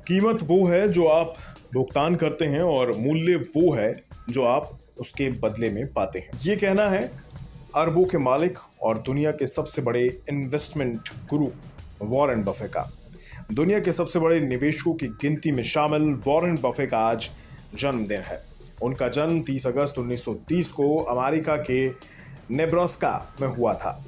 कीमत वो है जो आप भुगतान करते हैं और मूल्य वो है जो आप उसके बदले में पाते हैं। ये कहना है अरबों के मालिक और दुनिया के सबसे बड़े इन्वेस्टमेंट गुरु वॉरेन बफे का। दुनिया के सबसे बड़े निवेशकों की गिनती में शामिल वॉरेन बफे का आज जन्मदिन है। उनका जन्म 30 अगस्त 1930 को अमेरिका के नेब्रास्का में हुआ था।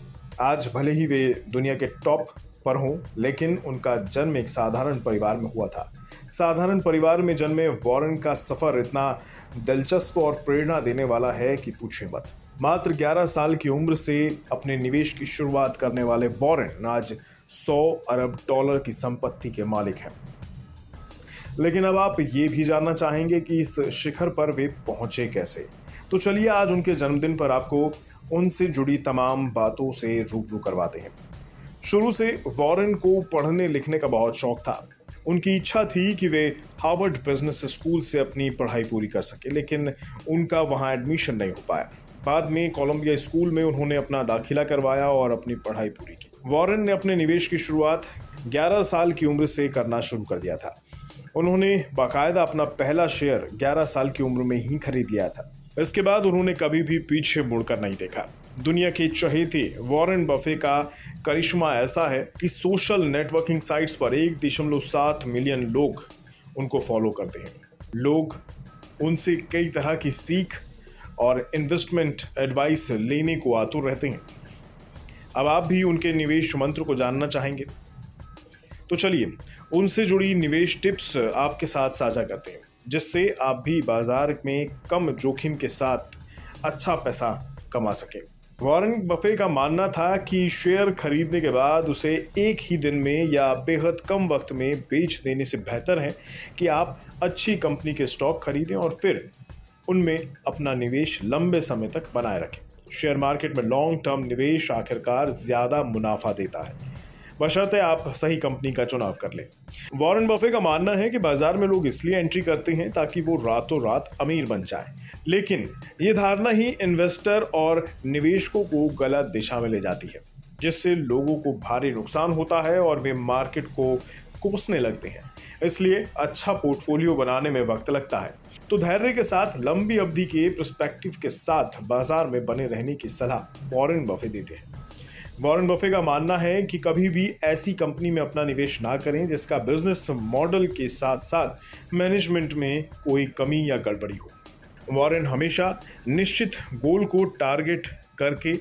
आज भले ही वे दुनिया के टॉप पर हों, लेकिन उनका जन्म एक साधारण परिवार में हुआ था। साधारण परिवार में जन्मे वॉरेन का सफर इतना दिलचस्प और प्रेरणा देने वाला है कि पूछे मत। मात्र 11 साल की उम्र से अपने निवेश की शुरुआत करने वाले वॉरेन आज 100 अरब डॉलर की संपत्ति के मालिक हैं। लेकिन अब आप ये भी जानना चाहेंगे कि इस शिखर पर वे पहुंचे कैसे। तो चलिए आज उनके जन्मदिन पर आपको उनसे जुड़ी तमाम बातों से रूबरू करवाते हैं। शुरू से वॉरेन को पढ़ने लिखने का बहुत शौक था। उनकी इच्छा थी कि वे हार्वर्ड बिजनेस स्कूल से अपनी पढ़ाई पूरी कर सके, लेकिन उनका वहां एडमिशन नहीं हो पाया। बाद में कोलंबिया स्कूल में उन्होंने अपना दाखिला करवाया और अपनी पढ़ाई पूरी की। वॉरेन ने अपने निवेश की शुरुआत 11 साल की उम्र से करना शुरू कर दिया था। उन्होंने बाकायदा अपना पहला शेयर 11 साल की उम्र में ही खरीद लिया था। इसके बाद उन्होंने कभी भी पीछे मुड़कर नहीं देखा। दुनिया के चहेते वॉरेन बफे का करिश्मा ऐसा है कि सोशल नेटवर्किंग साइट्स पर 1.7 मिलियन लोग उनको फॉलो करते हैं। लोग उनसे कई तरह की सीख और इन्वेस्टमेंट एडवाइस लेने को आतुर रहते हैं। अब आप भी उनके निवेश मंत्र को जानना चाहेंगे, तो चलिए उनसे जुड़ी निवेश टिप्स आपके साथ साझा करते हैं, जिससे आप भी बाजार में कम जोखिम के साथ अच्छा पैसा कमा सकें। वॉरेन बफे का मानना था कि शेयर खरीदने के बाद उसे एक ही दिन में या बेहद कम वक्त में बेच देने से बेहतर है कि आप अच्छी कंपनी के स्टॉक खरीदें और फिर उनमें अपना निवेश लंबे समय तक बनाए रखें। शेयर मार्केट में लॉन्ग टर्म निवेश आखिरकार ज्यादा मुनाफा देता है, बशर्ते आप सही कंपनी का चुनाव कर लें। वॉरेन बफे का मानना है कि बाजार में लोग इसलिए एंट्री करते हैं ताकि वो रातों रात अमीर बन जाएं, लेकिन ये धारणा ही इन्वेस्टर और निवेशकों को गलत दिशा में ले जाती है, जिससे लोगों को भारी नुकसान होता है और वे मार्केट को कोसने लगते हैं। इसलिए अच्छा पोर्टफोलियो बनाने में वक्त लगता है, तो धैर्य के साथ लंबी अवधि के पर्सपेक्टिव के साथ बाजार में बने रहने की सलाह वॉरेन बफे देते हैं। वॉरेन बफे का मानना है कि कभी भी ऐसी कंपनी में अपना निवेश ना करें जिसका बिजनेस मॉडल के साथ साथ मैनेजमेंट में कोई कमी या गड़बड़ी हो। वॉरेन हमेशा निश्चित गोल को टारगेट करके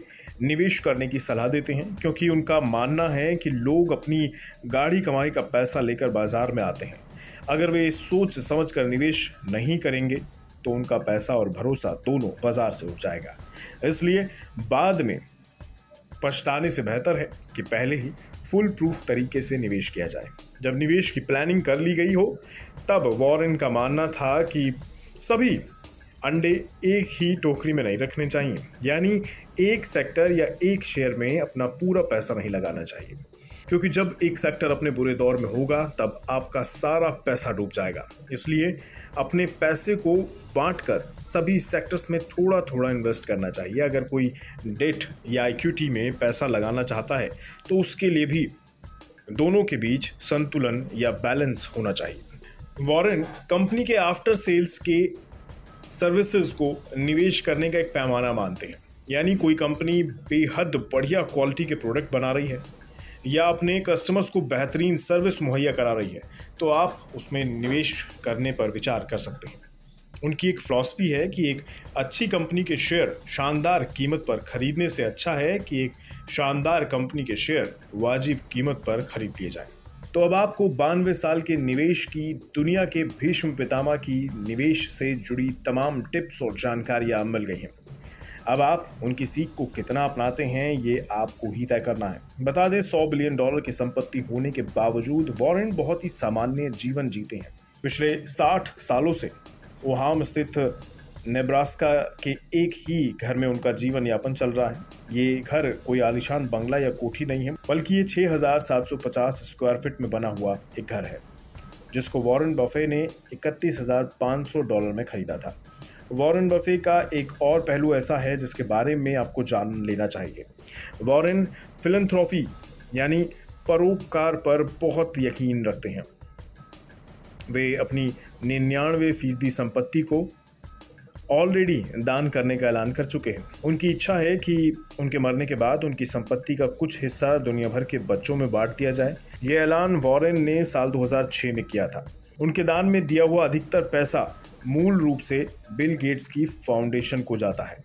निवेश करने की सलाह देते हैं, क्योंकि उनका मानना है कि लोग अपनी गाढ़ी कमाई का पैसा लेकर बाजार में आते हैं। अगर वे सोच समझ कर निवेश नहीं करेंगे तो उनका पैसा और भरोसा दोनों बाजार से उठ जाएगा। इसलिए बाद में पछताने से बेहतर है कि पहले ही फुल प्रूफ तरीके से निवेश किया जाए। जब निवेश की प्लानिंग कर ली गई हो, तब वॉरेन का मानना था कि सभी अंडे एक ही टोकरी में नहीं रखने चाहिए, यानी एक सेक्टर या एक शेयर में अपना पूरा पैसा नहीं लगाना चाहिए, क्योंकि जब एक सेक्टर अपने बुरे दौर में होगा तब आपका सारा पैसा डूब जाएगा। इसलिए अपने पैसे को बांटकर सभी सेक्टर्स में थोड़ा थोड़ा इन्वेस्ट करना चाहिए। अगर कोई डेट या इक्विटी में पैसा लगाना चाहता है तो उसके लिए भी दोनों के बीच संतुलन या बैलेंस होना चाहिए। वॉरेन कंपनी के आफ्टर सेल्स के सर्विसेज को निवेश करने का एक पैमाना मानते हैं, यानी कोई कंपनी बेहद बढ़िया क्वालिटी के प्रोडक्ट बना रही है या अपने कस्टमर्स को बेहतरीन सर्विस मुहैया करा रही है, तो आप उसमें निवेश करने पर विचार कर सकते हैं। उनकी एक फिलॉसफी है कि एक अच्छी कंपनी के शेयर शानदार कीमत पर खरीदने से अच्छा है कि एक शानदार कंपनी के शेयर वाजिब कीमत पर खरीद लिए जाएं। तो अब आपको 92 साल के निवेश की दुनिया के भीष्म पितामह की निवेश से जुड़ी तमाम टिप्स और जानकारियां मिल गई हैं। अब आप उनकी सीख को कितना अपनाते हैं ये आपको ही तय करना है। बता दें, 100 बिलियन डॉलर की संपत्ति होने के बावजूद वॉरेन बहुत ही सामान्य जीवन जीते हैं। पिछले 60 सालों से ओहाम स्थित नेब्रास्का के एक ही घर में उनका जीवन यापन चल रहा है। ये घर कोई आलीशान बंगला या कोठी नहीं है, बल्कि ये 6,750 स्क्वायर फीट में बना हुआ एक घर है, जिसको वॉरेन बफे ने 31,500 डॉलर में खरीदा था। वॉरेन बफे का एक और पहलू ऐसा है जिसके बारे में आपको जान लेना चाहिए। वॉरेन फिलैंथ्रोपी यानी परोपकार पर बहुत यकीन रखते हैं। वे अपनी 99% संपत्ति को ऑलरेडी दान करने का ऐलान कर चुके हैं। उनकी इच्छा है कि उनके मरने के बाद उनकी संपत्ति का कुछ हिस्सा दुनिया भर के बच्चों में बांट दिया जाए। यह ऐलान वॉरेन ने साल 2006 में किया था। उनके दान में दिया हुआ अधिकतर पैसा मूल रूप से बिल गेट्स की फाउंडेशन को जाता है।